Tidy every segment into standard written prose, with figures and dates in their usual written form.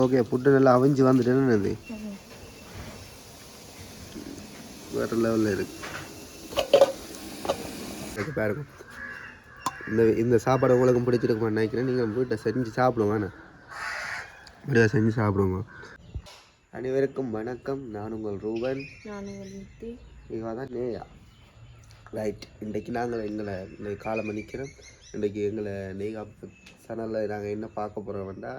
Okay புட்டு நல்லா அவிஞ்சு வந்துட்டேன்னு அது வேறு லெவலில் இருக்கு பாருங்க. இந்த சாப்பாடு உங்களுக்கும் பிடிச்சிருக்குமா நினைக்கிறேன். நீங்கள் வீட்டை செஞ்சு சாப்பிடுவாண்ணே, இப்படியா செஞ்சு சாப்பிடுவோங்க. அனைவருக்கும் வணக்கம். நான் உங்கள் ரூபன், இவன் தான் நேயா. ரைட், இன்றைக்கு நாங்கள் எங்களை காலம் நிற்கிறோம். இன்றைக்கு எங்களை நேயா சேனலில் நாங்கள் என்ன பார்க்க போகிறோம்னா,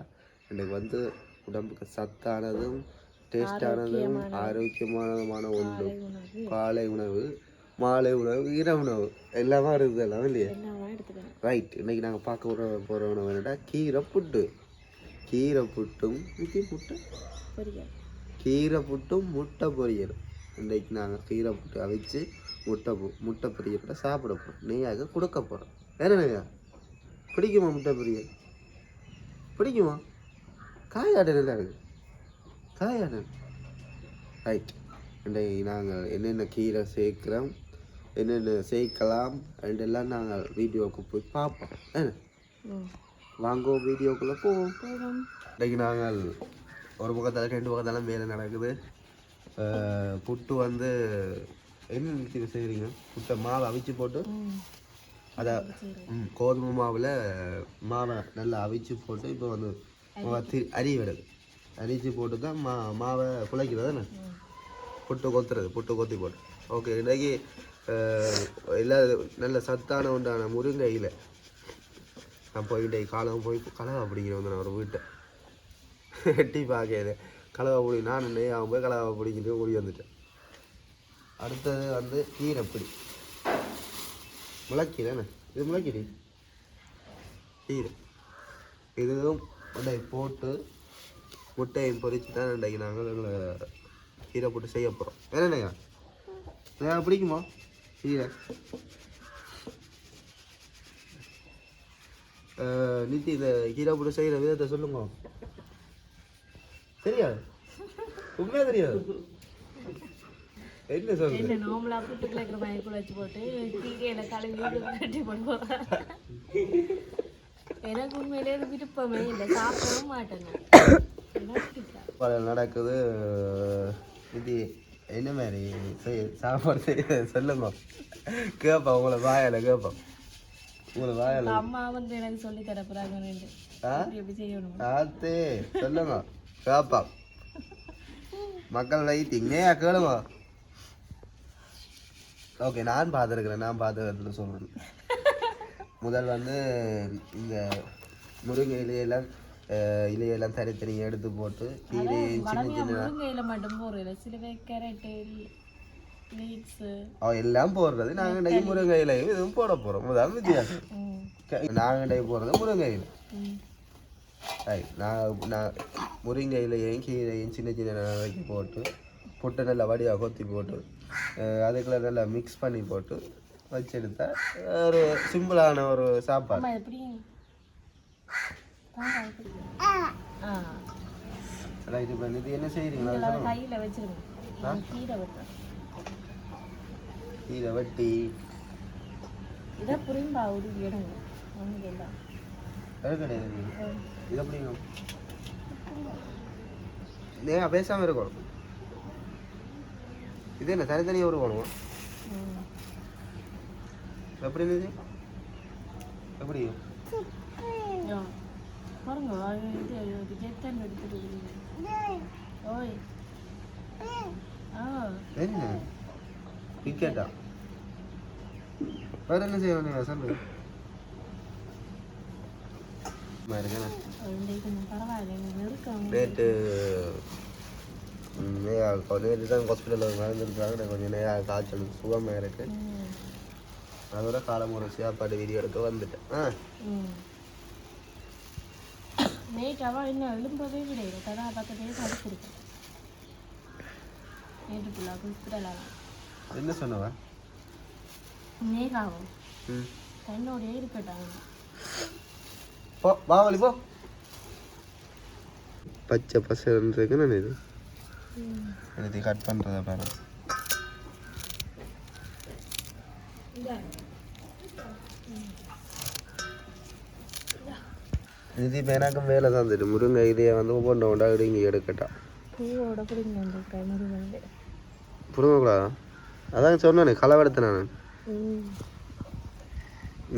இன்றைக்கு வந்து உடம்புக்கு சத்தானதும் டேஸ்டானதும் ஆரோக்கியமானதுமான ஒன்று காலை உணவு, மாலை உணவு, இரவு உணவு எல்லாமே இருக்குது. எல்லாம் இல்லையா? ரைட், இன்றைக்கி நாங்கள் பார்க்க போகிற உணவு என்னடா கீரை புட்டு. கீரை புட்டும் கீரை புட்டும் முட்டை பொரியல். இன்றைக்கு நாங்கள் கீரை புட்டு அவிச்சு முட்டை பொரியலை சாப்பிட போகிறோம். நெய்யாக கொடுக்க போகிறோம். வேற நெய்யா பிடிக்குமா? முட்டை பொரியல் பிடிக்குமா? காயாட நல்லா இருக்குது, காயாட. ரைட், இன்றைக்கு நாங்கள் என்னென்ன கீரை சேர்க்குறோம், என்னென்ன சேர்க்கலாம் ரெண்டெல்லாம் நாங்கள் வீடியோவுக்கு போய் பார்ப்போம். வாங்கோ வீடியோக்குள்ளே போவோம். இன்றைக்கு நாங்கள் ஒரு பக்கத்தால் 2 பக்கத்தாலும் வேலை நடக்குது. புட்டு வந்து என்ன நிறுத்தி செய்கிறீங்க? புட்டை மாவை அவிச்சு போட்டு அதை கோதுமை மாவில் மாவை நல்லா அவிச்சு போட்டு இப்போ வந்து அரி விடுது. அரிச்சு போட்டு தான் மாவை குழைக்கிறது தானே, புட்டு கொத்துறது, புட்டு கொத்தி போட்டு. ஓகே, இன்றைக்கி எல்லா நல்ல சத்தான உண்டான முருங்கையில் நான் போயிட்டே காலம் போய் கலவா பிடிக்கிறேன் வந்து நான் ஒரு வீட்டை எட்டி பார்க்கல. கலவா பிடி நான் அவன் போய் கலவா பிடிக்கிட்டு ஓடி வந்துட்டேன். அடுத்தது வந்து கீரைப்பிடி முளைக்கீரைண்ணே, இது முளைக்கீரை கீரை. இதுவும் முட்டையை போட்டு முட்டையும் பொறிச்சு தான் இன்றைக்கு நாங்கள் எங்களை கீரை போட்டு செய்ய போகிறோம். என்னண்ணா எனக்கு பிடிக்குமா கீரை? நித்தி இந்த கீரை போட்டு செய்கிற விதத்தை சொல்லுங்க. தெரியாது, உண்மையா தெரியாது. என்ன சொல்லுங்க? நார்மலா புட்டுக்குள்ள இருக்கிற மாதிரி கூட வச்சு போட்டு கீரையில கழுவி கட்டி போடுவோம். எனக்கு உண்மையிலே விருப்பமே இல்லை, சாப்பிடவும் மாட்டேங்க. நடக்குது இது என்ன மாதிரி சாப்பாடு செய்ய சொல்லுங்க. கேட்பேன் உங்களை வாயால, கேட்பேன் உங்களை வாயால. அம்மா வந்து எனக்கு சொல்லி தரப்புறாங்க எப்படி செய்யணும் ஆத்தே சொல்லுங்க, கேட்பா மக்கள் லைட்டிங்க கேளுங்க. ஓகே, நான் பார்த்துருக்கிறேன் சொல்கிறேன். முதல் வந்து இந்த முருங்கை இலையெல்லாம் தனித்தனியாக எடுத்து போட்டு கீரையை சின்ன எல்லாம் போடுறது. நாங்கள் இன்றைக்கு முருங்கை இலையும் இதுவும் போட போகிறோம். முதல் வித்தியாசம், நாங்கள் இன்றைக்கு போடுறது முருங்கை இலை. நான் முருங்கை இலையையும் கீரையும் சின்ன வைக்க போட்டு புட்டை நல்லா வடியாக கொத்தி போட்டு அதுக்குள்ள நல்லா மிக்ஸ் பண்ணி போட்டு வச்செடுத்தா ஒரு சிம்பிளான ஒரு சாப்பாடு. இது பண்ணிட்டு என்ன செய்யறீங்களா? கீரை வெட்டி இதை பேசாம இருக்கணும். இது என்ன தனித்தனியாக ஒரு வேணுமா? எப்படி இருந்துச்சு? எப்படி என்ன கிரிக்கெட்டா? வேற என்ன செய்யணும் சொல்லு. நேற்று தான் ஹாஸ்பிட்டலில் நடந்துருக்காங்க. கொஞ்சம் நேரம் காய்ச்சல் சுகமாக இருக்கு. அதோட காலம் ஒரு சாப்பாடு வீடியோ எடுக்க வந்துட்டேன். என்ன சொன்னவா? பாவலி போ பச்சை பசருக்கு நான் இது எடுத்து கட் பண்ணுறத பாரு. இது இப்போ எனக்கும் வேலை தான் தெரியும். முருங்கை இதையை வந்து ஒவ்வொன்று ஒன்றா இங்கே எடுக்கட்டா. பூவோட பிடிங்க முருங்கை. புடுங்கக்கூடாதா? அதான் சொன்னேனே களவெடுத்தேன்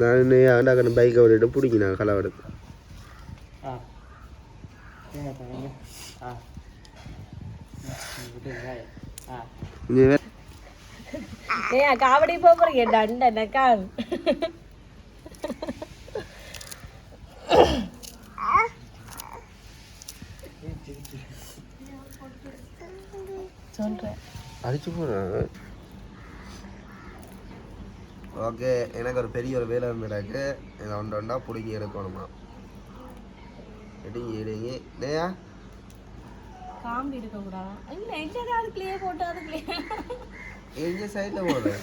நான் ஆண்டாக்கணும் பைக்கை விட்டுட்டு பிடிக்கினேன் களவெடுத்து. காவடி போறீங்க டண்டனக்கா சொல்றேன் அடிச்சு போறேன். ஓகே, எனக்கு ஒரு பெரிய ஒரு வேலை இருந்துருக்கு. இதை ஒன்று ஒன்றா பிடிங்கி எடுக்கணுமா? எடுங்க இல்லையா? காம்பி எடுக்கக்கூடாதா? இல்லை இல்லை அதுக்குள்ளேயே போட்டு அதுக்குள்ளேயே எங்க சைடில் போடுறேன்.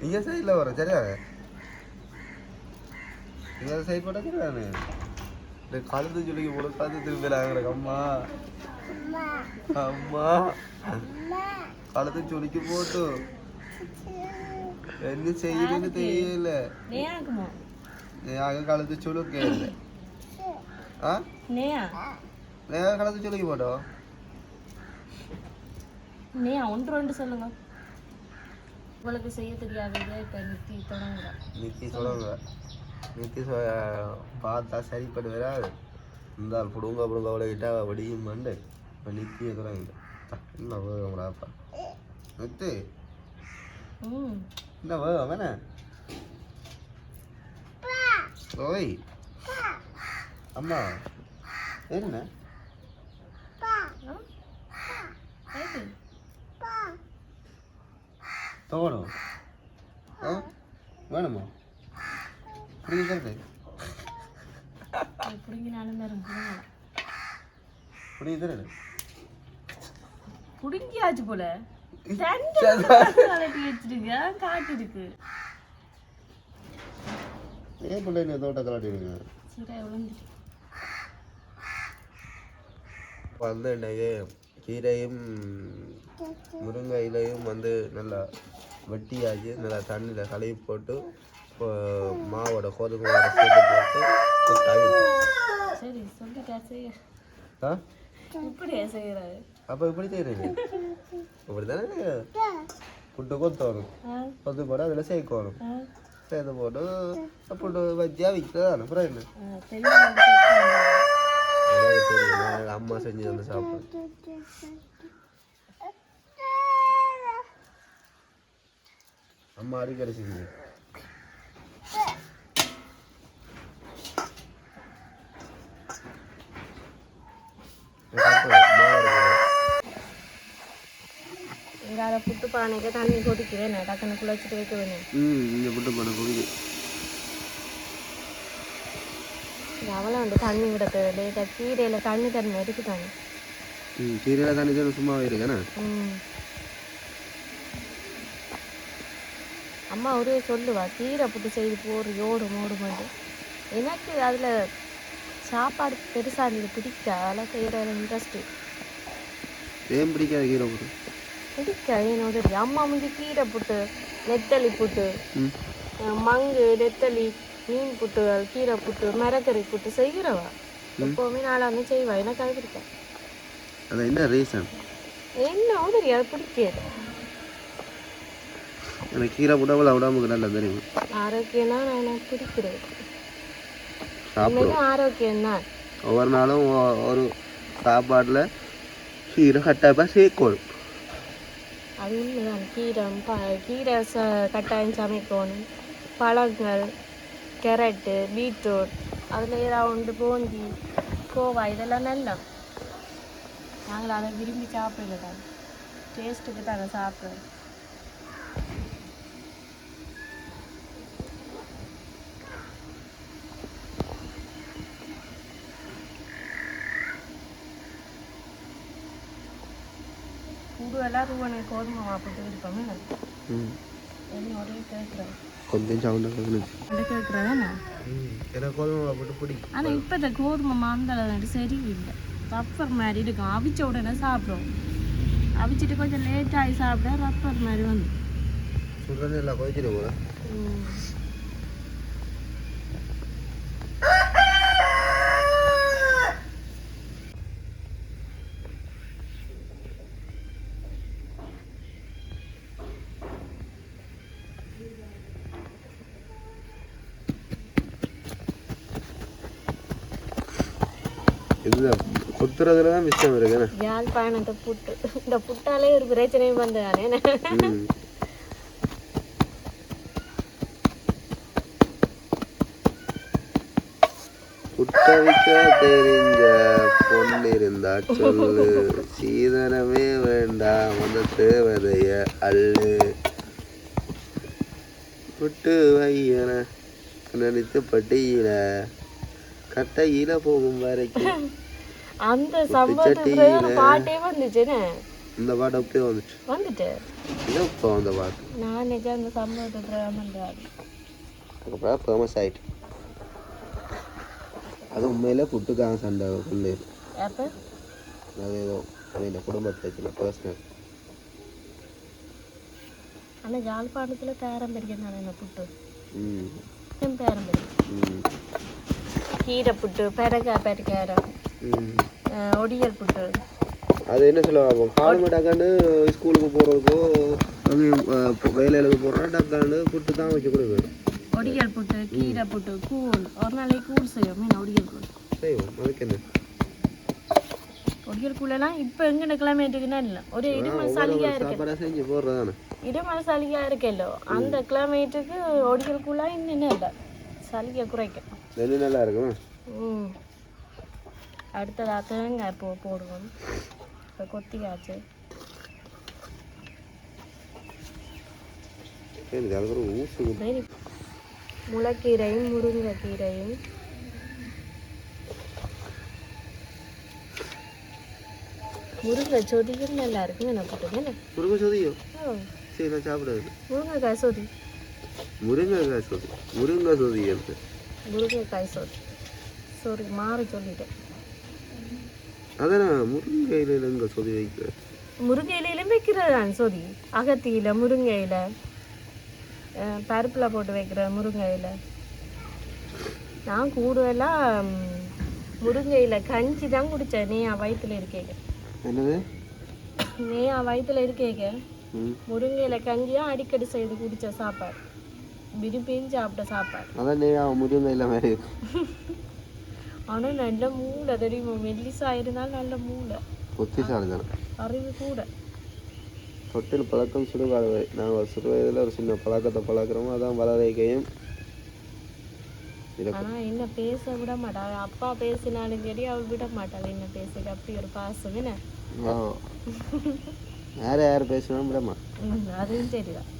இங்க சைடில் போடுறேன் சரியா? இங்கே சைட் போட்டால் சரியானு இந்த கழுத்து சொல்லிக்கு போட பார்த்து திரும்பிடுறாங்க. அம்மா அம்மா கழுத்து சொல்லிக்கு போட்டு என்ன செய்யுதுன்னு தெரியல. நேயாக கழுத்து சுழுக்க இல்லை. ஆ நேயாக கழுத்து சொல்லிக்கு போட்டோம். ஒன்று ரெண்டு சொல்லுங்க. உங்களுக்கு செய்ய தெரியாது. இப்போ நித்தி தொடங்குற நித்தி பார்த்தா சரிப்பட்டு வராது. இருந்தால் பிடுங்க அவ்வளோ கிட்டா வடியும் மண்டு. இப்போ நித்தியை தொடங்க என்ன வேகம்டாப்பா நித்து என்ன வேகம் வேணே ஓய் அம்மா என்ன தோணும் வேணுமா புரியுது புரியுது புடுங்கியாச்சு போல வச்சிருக்க காட்டு இருக்கு. ஏன் பிள்ளை தோட்ட கலாட்டிடுங்க வந்து இன்னைக்கு கீரையும் முருங்கை இலையும் வந்து நல்லா வெட்டியாச்சு. நல்லா தண்ணியில் கழுவி போட்டு மாவோட கோதுமை சேர்த்து போட்டு சரி சொல்லிட்டா இப்படியே செய்யறாரு. அப்போ இப்படி செய்யறீங்க இப்படி தானே புட்டு கொத்தணும் கொத்து போட்டு அதில் சேர்க்கணும். சேர்த்து போட்டு புட்டு வச்சியா விற்கலாம். அப்புறம் என்ன எனக்கு தெரியும். அம்மா செஞ்சு வந்து சாப்பிடு. அம்மா அடிக்கடி செஞ்சு புட்டு பானைக்கு தண்ணி கொதிக்குவேன் டக்குனுக்குள்ள வச்சுட்டு வைக்க வேணும். இந்த புட்டு பானை கொதிக்கு அவளை வந்து தண்ணி விட தேவை. கீரையில் தண்ணி இருக்குதாங்க. கீரையில் தண்ணி தண்ணி சும்மாவே இருக்கேண்ணா. அம்மா ஒரே சொல்லுவா கீரை புட்டு செய்து போடு ஓடு மாட்டு. எனக்கு அதில் சாப்பாடு பெருசாக இருந்தது பிடிக்கா. அதெல்லாம் செய்கிற இன்ட்ரெஸ்ட்டு. ஏன் பிடிக்காது கீரை புட்டு? பிடிக்காது என்னோட. அம்மா வந்து கீரை புட்டு நெத்தலி புட்டு மங்கு நெத்தலி மீன் புட்டுகள் கீரை புட்டு மரக்கறி புட்டு செய்கிறவா எப்போவுமே நாளாக செய்வா. எனக்கு அது பிடிக்கும். அது என்ன ரீசன்? என்ன தெரியாது பிடிக்காது. எனக்கு கீரை புட்டு அவ்வளோ உடம்புக்கு நல்லா தெரியும். ஆரோக்கியம் தான் எனக்கு பிடிக்கிறது. ஆரோக்கியம் தான். ஒவ்வொரு நாளும் ஒரு சாப்பாட்டில் கீரை கட்டாயமாக சேர்க்கணும். அது உண்மைதான். கீரை கட்டாயம் சமைக்கணும். பழங்கள் கேரட்டு பீட்ரூட் அதில் ஏதாவது போந்தி கோவா இதெல்லாம் நல்லா. நாங்கள் அதை விரும்பி சாப்பிடல தான். டேஸ்ட்டுக்கு தாங்க சாப்பிட்றோம். எல்லாரும் கோதுமை மாப்பிட்டு இருப்போமே என்னோட கேட்குறேன். கொஞ்சம் சவுண்டாக கேட்குறேன். எனக்கு கோதுமை மாப்பிட்டு பிடிக்கும். ஆனால் இப்போ இந்த கோதுமை மாந்தளவு சரியில்லை. ரப்பர் மாதிரி இருக்கும். அவிச்ச உடனே சாப்பிடுவோம். அவிச்சிட்டு கொஞ்சம் லேட்டாகி சாப்பிட ரப்பர் மாதிரி வந்து புட்டு எல்லாம் குறைச்சிட்டு போகிறேன். இதுதான் கொத்துறதுல தான் மிச்சம் இருக்குண்ணே. யாழ்ப்பாணத்தை புட்டு இந்த புட்டாலே ஒரு பிரச்சனையும் வந்ததானே. புட்டவிக்க தெரிஞ்ச பொண்ணு இருந்தா சொல்லு, சீதனமே வேண்டாம் அந்த தேவதைய அள்ளு. புட்டு வையன நினைத்து பட்டியில கட்டையில போகும் வரைக்கும். அந்த சம்பவத்துக்கு பாட்டே வந்துச்சுன்னு. இந்த பாட்டு அப்படியே வந்துட்டு இதோ இப்போ அந்த பாட்டு நான் நினைச்சேன் அந்த சம்பவத்துக்கு அப்புறம் ஃபேமஸ் ஆயிட்டு. அது உண்மையில புட்டுக்காக சண்டை கொண்டு அது ஏதோ இந்த குடும்ப பிரச்சனை பர்சனல். ஆனால் யாழ்ப்பாணத்தில் பாரம்பரியம் தானே இந்த புட்டு. பாரம்பரியம் கீரை புட்டு, பெரக்காய், ஒடியல் புட்டு. அது என்ன சொல்லுவாங்க, காலமே டக்காண்டு ஸ்கூலுக்கு போகிறதுக்கோ வேலைகளுக்கு போகிறோன்னா டக்காண்டு புட்டு தான் வச்சு கொடுக்கணும். ஒடியல் புட்டு, கீரை புட்டு, கூழ். ஒரு நாளைக்கு கூழ் செய்வோம். ஒடியல் புட்டு செய்வோம். அதுக்கு என்ன ஒடியல் கூழெல்லாம் இப்போ எங்கே கிளைமேட்டுக்குன்னா இல்லை, ஒரு இடுமலை சளியாக இருக்கு. செஞ்சு போடுறதானே இடுமலை சளியாக இருக்கല്ലോ, அந்த கிளைமேட்டுக்கு ஒடியல் கூழாக இன்னும் இல்லை, சளியை குறைக்கும். நல்லா இருக்கும். அடுத்ததாக தேங்காய் போடுவோம். இப்போ கொத்தியாச்சு. முளைக்கீரையும் முருங்கைக்கீரையும் முருங்கை சொதியும் நல்லா இருக்கும். என்ன போட்டுங்க முருங்கை சொதியும் சரி நான் சாப்பிடாது. முருங்கைக்காய் சொதி முருங்கைக்காய் சொதி சாரி மாறி சொல்லிட்டேன். அதான் முருங்கையில எங்க சொதி வைக்கிறேன். முருங்கையிலும் வைக்கிறது தான் சொதி. அகத்தியில முருங்கையில பருப்புல போட்டு வைக்கிற முருங்கையில. நான் கூடுதலாக முருங்கையில கஞ்சி தான் குடித்தேன். நேயா வயிற்றுல இருக்கேங்க. என்னது நேயா வயிற்றுல இருக்கேங்க. முருங்கையில கஞ்சியாக அடிக்கடி செய்து குடித்த சாப்பாடு, விரும்பியும் சாப்பிட்ட சாப்பாடு. அதான் நேயா முருங்கையில மாதிரி. ஆனால் நல்ல மூளை தெரியுமா, மெல்லிசா இருந்தாலும் நல்ல மூளை, அறிவு கூட. தொட்டில் பழக்கம் சிறுவாழ்வை. நாங்கள் சிறு வயதில் ஒரு சின்ன பழக்கத்தை பழக்கிறோமோ அதான் வளரைக்கையும். ஆனால் என்ன பேச விட மாட்டாள். அப்பா பேசினாலும் சரி அவள் விட மாட்டாள் என்ன பேசுது. அப்படி ஒரு பாசம் என்ன. யார் பேசினாலும் விட மாட்டேன். அதுவும் சரிதான்.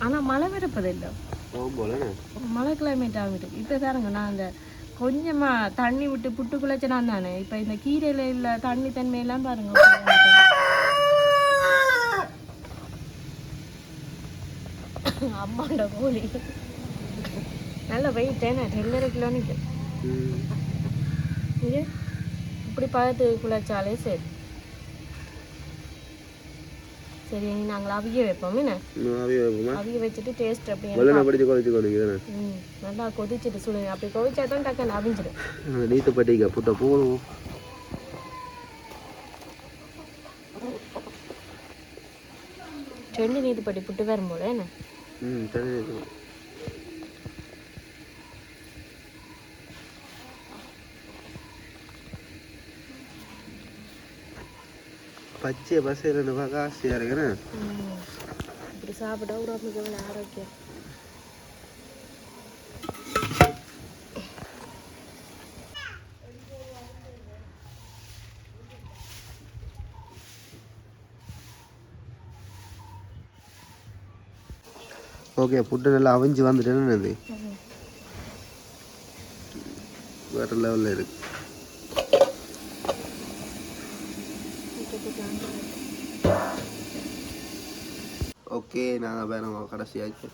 ஆனால் மழை விடப்பதில்லை. மழை கிளைமேட் ஆகிட்டு இப்போ பாருங்க. நான் அந்த கொஞ்சமாக தண்ணி விட்டு புட்டு குழைச்சினா தானே இப்போ இந்த கீரையில் இல்லை தண்ணி தன்மையெல்லாம் பாருங்க. அம்மாண்ட கோழி நல்ல வெயிட் என்ன 10 கிலோன்னு இங்கே இப்படி பார்த்து குழைச்சாலே சரி. சரி நாங்கள் அவிய வைப்போம். என்ன அவிய வச்சுட்டு டேஸ்ட் அப்படியே நல்லா கொதிச்சுட்டு சொல்லுங்க. அப்படி கொதிச்சா தான் டக்குன்னு அவிஞ்சிடும். நீத்து பட்டிக்க புட்ட போடுவோம். ரெண்டு நீத்து பட்டி புட்டு வரும் போல என்ன. பச்சை பசையில் பார்க்க ஆசையாக இருக்கிறேன். இப்படி சாப்பிட்டா உடம்புக்கு எவ்வளோ ஆரோக்கியம். ஓகே புட்டு நல்லா அவிஞ்சு வந்துட்டேன்னு அது வேறு லெவலில் இருக்கு. ஓகே நாங்கள் வேறு கடைசியாச்சு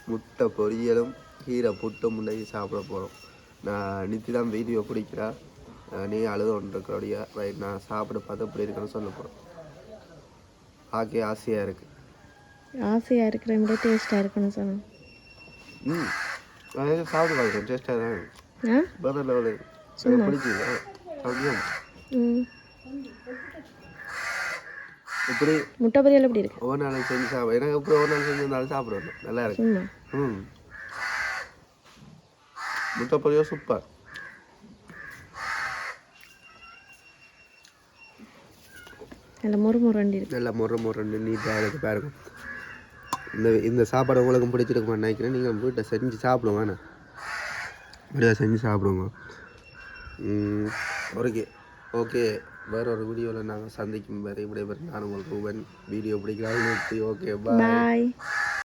முட்டை பொரியலும் கீரை புட்டு முன்னாடி சாப்பிட போகிறோம். நான் நித்தி தான் வீடியோ பிடிக்கிறா, நீ அழுத ஒன்று இருக்கிறோடைய ரைட். நான் சாப்பிட பார்த்து இப்படி இருக்குன்னு சொல்ல போகிறோம். ஆக்கே ஆசையாக இருக்குது. ஆசையாக இருக்கிற விட டேஸ்ட்டாக இருக்குன்னு சொன்னேன். ம் அதாவது சாப்பிட்டு பார்க்குறேன் டேஸ்ட்டாக தான் ஆ வேறு லெவலு சும்மா பிடிக்குது அப்படியும் ம் இப்படி முட்டை பொரியல் எப்படி இருக்கு? ஒவ்வொரு நாளும் செஞ்சு சாப்பிட எனக்கு இப்படி ஒரு நாள் செஞ்சிருந்தாலும் சாப்பிடுவேன் நல்லா இருக்கு. சும்மா ம் முட்டை பொரியல் சூப்பர். நல்ல முறுமுறுண்டி இருக்கு. நல்லா முறை நீட்டாக இருக்கு பாருங்க. இந்த சாப்பாடு உங்களுக்கும் பிடிச்சிருக்குமான்னு நினைக்கிறேன். நீங்கள் வீட்டை செஞ்சு சாப்பிடுங்க வேணா அப்படியே செஞ்சு சாப்பிடுங்க. ஓகே ஓகே வேற ஒரு வீடியோவில் நாங்கள் சந்திக்கும் வேறு இப்படி நான் உங்களுக்கு வீடியோ பிடிக்கலாம். Okay bye.